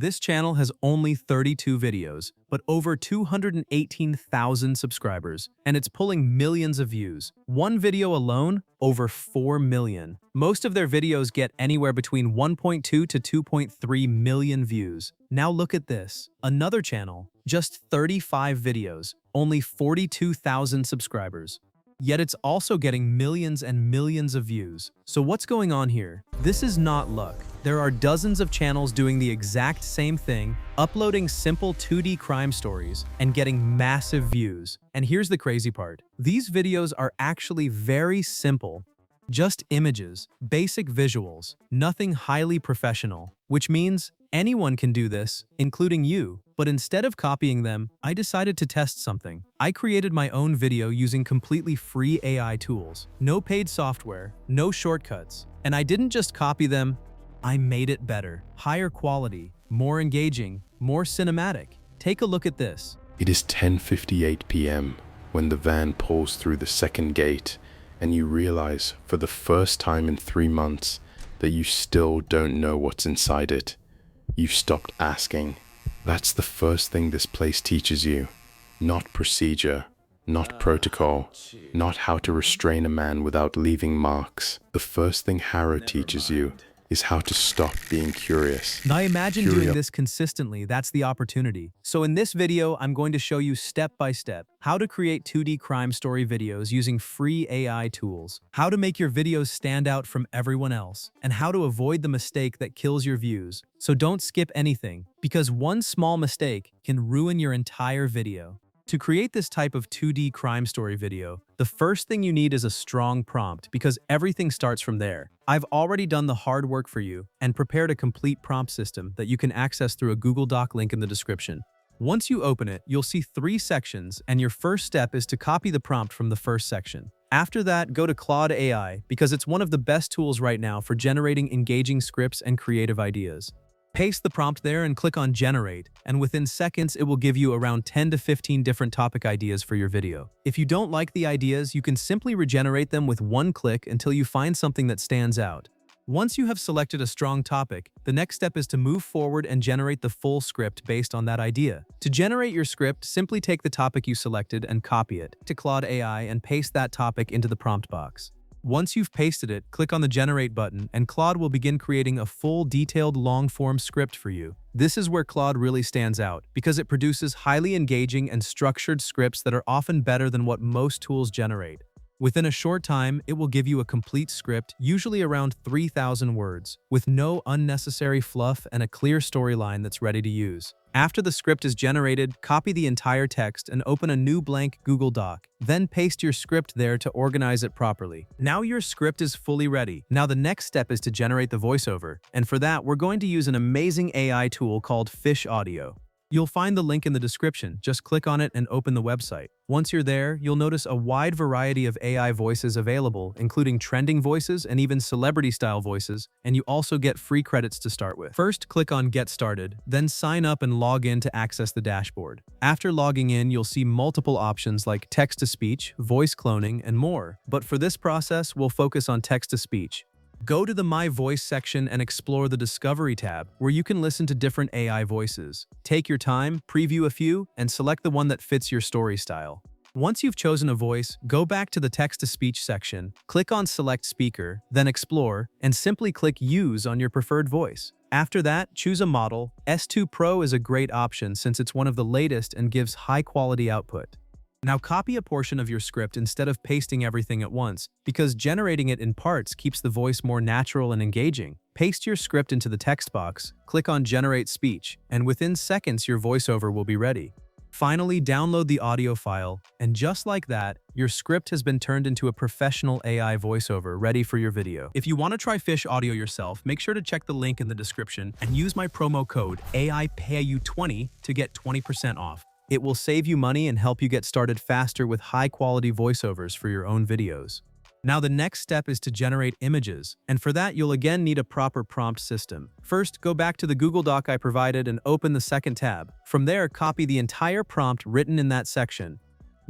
This channel has only 32 videos, but over 218,000 subscribers, and it's pulling millions of views. One video alone, over 4 million. Most of their videos get anywhere between 1.2 to 2.3 million views. Now look at this. Another channel, just 35 videos, only 42,000 subscribers. Yet it's also getting millions and millions of views. So what's going on here? This is not luck. There are dozens of channels doing the exact same thing, uploading simple 2D crime stories and getting massive views. And here's the crazy part. These videos are actually very simple. Just images, basic visuals, nothing highly professional, which means anyone can do this, including you. But instead of copying them, I decided to test something. I created my own video using completely free AI tools. No paid software, no shortcuts. And I didn't just copy them, I made it better. Higher quality, more engaging, more cinematic. Take a look at this. It is 10:58 p.m. when the van pulls through the second gate and you realize for the first time in 3 months that you still don't know what's inside it. You've stopped asking. That's the first thing this place teaches you. Not procedure, not protocol, not how to restrain a man without leaving marks. The first thing Harrow teaches you is how to stop being curious. Now imagine doing this consistently. That's the opportunity. So in this video, I'm going to show you step by step how to create 2D crime story videos using free AI tools, how to make your videos stand out from everyone else, and how to avoid the mistake that kills your views. So don't skip anything, because one small mistake can ruin your entire video. To create this type of 2D crime story video, the first thing you need is a strong prompt because everything starts from there. I've already done the hard work for you and prepared a complete prompt system that you can access through a Google Doc link in the description. Once you open it, you'll see 3 sections, and your first step is to copy the prompt from the first section. After that, go to Pipit.ai because it's one of the best tools right now for generating engaging scripts and creative ideas. Paste the prompt there and click on Generate, and within seconds it will give you around 10 to 15 different topic ideas for your video. If you don't like the ideas, you can simply regenerate them with one click until you find something that stands out. Once you have selected a strong topic, the next step is to move forward and generate the full script based on that idea. To generate your script, simply take the topic you selected and copy it to Pipit.ai and paste that topic into the prompt box. Once you've pasted it, click on the Generate button, and Claude will begin creating a full, detailed, long-form script for you. This is where Claude really stands out, because it produces highly engaging and structured scripts that are often better than what most tools generate. Within a short time, it will give you a complete script, usually around 3,000 words, with no unnecessary fluff and a clear storyline that's ready to use. After the script is generated, copy the entire text and open a new blank Google Doc. Then paste your script there to organize it properly. Now your script is fully ready. Now the next step is to generate the voiceover, and for that, we're going to use an amazing AI tool called Fish Audio. You'll find the link in the description. Just click on it and open the website. Once you're there, you'll notice a wide variety of AI voices available, including trending voices and even celebrity-style voices, and you also get free credits to start with. First, click on Get Started, then sign up and log in to access the dashboard. After logging in, you'll see multiple options like text-to-speech, voice cloning, and more. But for this process, we'll focus on text-to-speech. Go to the My Voice section and explore the Discovery tab, where you can listen to different AI voices. Take your time, preview a few, and select the one that fits your story style. Once you've chosen a voice, go back to the text-to-speech section, click on Select Speaker, then Explore, and simply click Use on your preferred voice. After that, choose a model. S2 Pro is a great option since it's one of the latest and gives high-quality output. Now copy a portion of your script instead of pasting everything at once, because generating it in parts keeps the voice more natural and engaging. Paste your script into the text box, click on Generate Speech, and within seconds your voiceover will be ready. Finally, download the audio file, and just like that, your script has been turned into a professional AI voiceover ready for your video. If you want to try Fish Audio yourself, make sure to check the link in the description and use my promo code AIPAYU20 to get 20% off. It will save you money and help you get started faster with high-quality voiceovers for your own videos. Now the next step is to generate images, and for that you'll again need a proper prompt system. First, go back to the Google Doc I provided and open the second tab. From there, copy the entire prompt written in that section.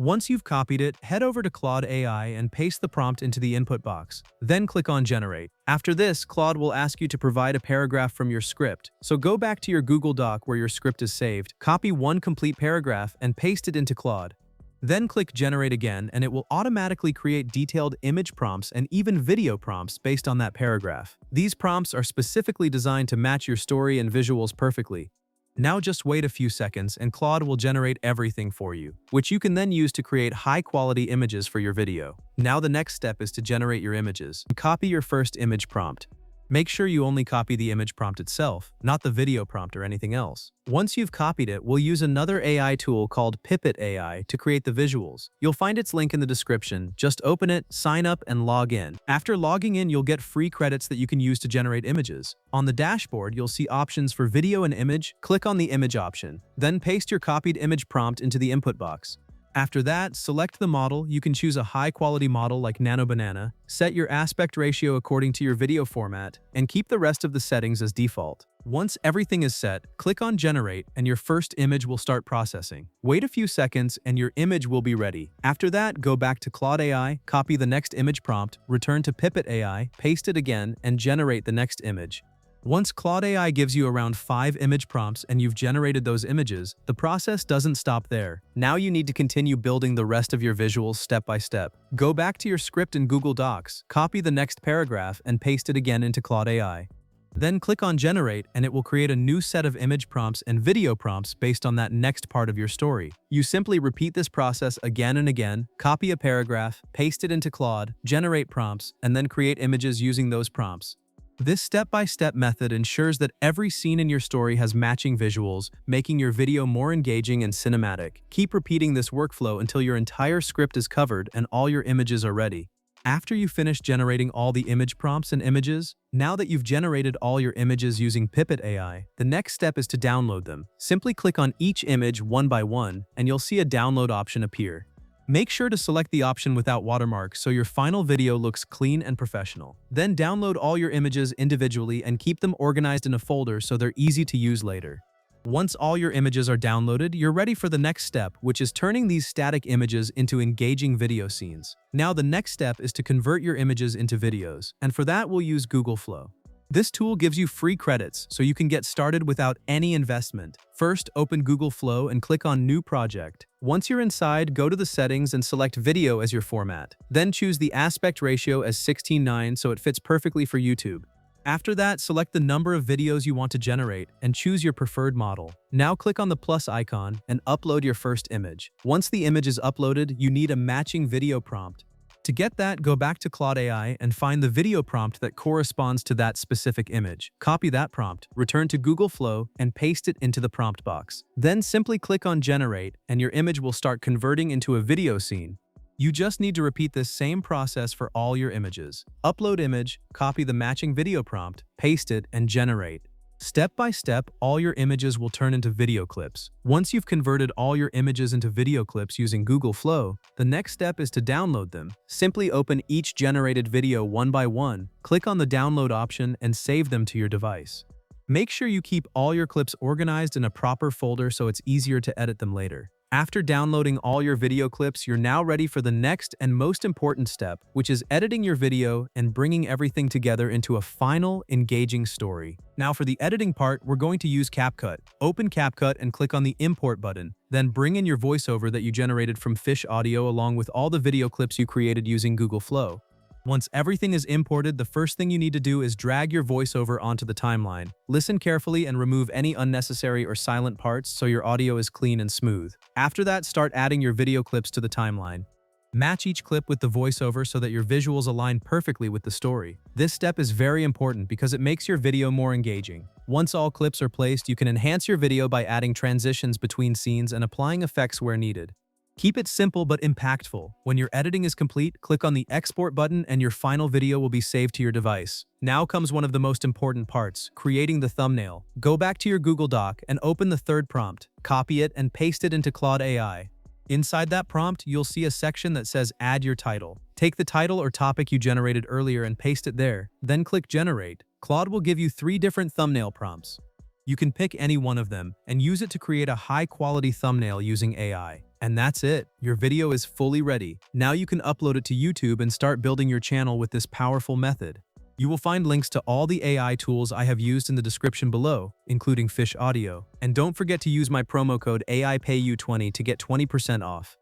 Once you've copied it, head over to Claude AI and paste the prompt into the input box. Then click on Generate. After this, Claude will ask you to provide a paragraph from your script. So go back to your Google Doc where your script is saved, copy one complete paragraph, and paste it into Claude. Then click Generate again and it will automatically create detailed image prompts and even video prompts based on that paragraph. These prompts are specifically designed to match your story and visuals perfectly. Now just wait a few seconds and Claude will generate everything for you, which you can then use to create high-quality images for your video. Now the next step is to generate your images. Copy your first image prompt. Make sure you only copy the image prompt itself, not the video prompt or anything else. Once you've copied it, we'll use another AI tool called Pipit.ai to create the visuals. You'll find its link in the description. Just open it, sign up, and log in. After logging in, you'll get free credits that you can use to generate images. On the dashboard, you'll see options for video and image. Click on the image option. Then paste your copied image prompt into the input box. After that, select the model. You can choose a high-quality model like Nano Banana, set your aspect ratio according to your video format, and keep the rest of the settings as default. Once everything is set, click on Generate and your first image will start processing. Wait a few seconds and your image will be ready. After that, go back to Claude AI, copy the next image prompt, return to Pipit AI, paste it again, and generate the next image. Once Claude AI gives you around 5 image prompts and you've generated those images, the process doesn't stop there. Now you need to continue building the rest of your visuals step by step. Go back to your script in Google Docs, copy the next paragraph, and paste it again into Claude AI. Then click on Generate and it will create a new set of image prompts and video prompts based on that next part of your story. You simply repeat this process again and again, copy a paragraph, paste it into Claude, generate prompts, and then create images using those prompts. This step-by-step method ensures that every scene in your story has matching visuals, making your video more engaging and cinematic. Keep repeating this workflow until your entire script is covered and all your images are ready. After you finish generating all the image prompts and images, now that you've generated all your images using Pipit AI, the next step is to download them. Simply click on each image one by one, and you'll see a download option appear. Make sure to select the option without watermark so your final video looks clean and professional. Then download all your images individually and keep them organized in a folder so they're easy to use later. Once all your images are downloaded, you're ready for the next step, which is turning these static images into engaging video scenes. Now the next step is to convert your images into videos, and for that we'll use Google Flow. This tool gives you free credits so you can get started without any investment. First, open Google Flow and click on New Project. Once you're inside, go to the settings and select Video as your format. Then choose the aspect ratio as 16:9 so it fits perfectly for YouTube. After that, select the number of videos you want to generate and choose your preferred model. Now click on the plus icon and upload your first image. Once the image is uploaded, you need a matching video prompt. To get that, go back to Claude AI and find the video prompt that corresponds to that specific image. Copy that prompt, return to Google Flow, and paste it into the prompt box. Then simply click on Generate, and your image will start converting into a video scene. You just need to repeat this same process for all your images. Upload image, copy the matching video prompt, paste it, and generate. Step by step, all your images will turn into video clips. Once you've converted all your images into video clips using Google Flow, the next step is to download them. Simply open each generated video one by one, click on the download option, and save them to your device. Make sure you keep all your clips organized in a proper folder so it's easier to edit them later. After downloading all your video clips, you're now ready for the next and most important step, which is editing your video and bringing everything together into a final, engaging story. Now for the editing part, we're going to use CapCut. Open CapCut and click on the Import button. Then bring in your voiceover that you generated from Fish Audio along with all the video clips you created using Google Flow. Once everything is imported, the first thing you need to do is drag your voiceover onto the timeline. Listen carefully and remove any unnecessary or silent parts so your audio is clean and smooth. After that, start adding your video clips to the timeline. Match each clip with the voiceover so that your visuals align perfectly with the story. This step is very important because it makes your video more engaging. Once all clips are placed, you can enhance your video by adding transitions between scenes and applying effects where needed. Keep it simple but impactful. When your editing is complete, click on the Export button and your final video will be saved to your device. Now comes one of the most important parts, creating the thumbnail. Go back to your Google Doc and open the third prompt. Copy it and paste it into Claude AI. Inside that prompt, you'll see a section that says Add your title. Take the title or topic you generated earlier and paste it there. Then click Generate. Claude will give you 3 different thumbnail prompts. You can pick any one of them and use it to create a high-quality thumbnail using AI. And that's it. Your video is fully ready. Now you can upload it to YouTube and start building your channel with this powerful method. You will find links to all the AI tools I have used in the description below, including Fish Audio. And don't forget to use my promo code AIPAYU20 to get 20% off.